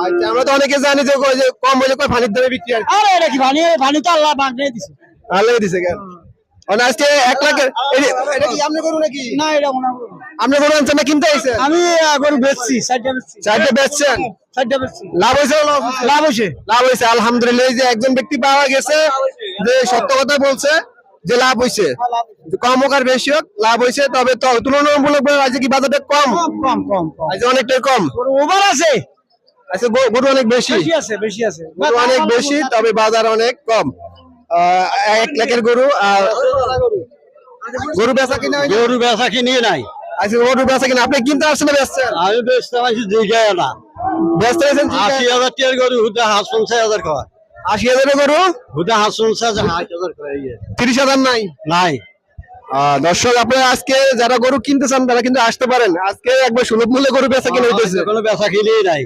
আচ্ছা, আমরা তো অনেকে জানি যে কম হলে কয় ফানির দামে বিক্রি হয়। আরে এটা কি পানি তো আল্লাহ বানিয়ে দিছে। আল্লাহ দিছে কেন? মানে আজকে 1 লাখের এটা কি আপনি গরু নাকি? না এটা মনে আপনি গরু আনছেন না কিনতে আইছেন? আমি গরু বেচছি, 60টা বেচছি। চারটে বেচছেন? 60টা বেচছি। লাভ হয়েছে না লস হয়েছে? লাভ হইছে। লাভ হয়েছে আলহামদুলিল্লাহ। এই যে একজন ব্যক্তি পাওয়া গেছে যে সত্য কথা বলছে যে লাভ হয়েছে, কম হোক আর বেশি হোক লাভ হয়েছে। তবে তুলনামূলক আজকে কি বাজারটা কম? কম আজকে অনেকটাই কম। গরু ওভার আছে। আচ্ছা, গরু অনেক বেশি, বেশি আছে। গরু অনেক বেশি, তবে বাজার অনেক কম। 1 লাখের গরু। আর গরু বেচা কিনা হয়নি? গরু বেচা কিনি নাই। আচ্ছা, গরু বেচা কিনা আপনি কিনতে আসছেন না বেচছেন? আমি বেচতে পারছি জিগায় না। ব্যস্ত আছেন? 80,000 টাকার গরু হুদা 50,000 কয়। 80,000 গরু, হুদা 50,000 কয়। 30,000 নাই। নাই। দর্শক, আপনারা আজকে যারা গরু কিনতে চান তারা কিন্তু আসতে পারেন। আজকে একবার সুলভ মূল্যে গরু বেচা কিনা হইতেছে। কোনো বেচা কিনি নাই।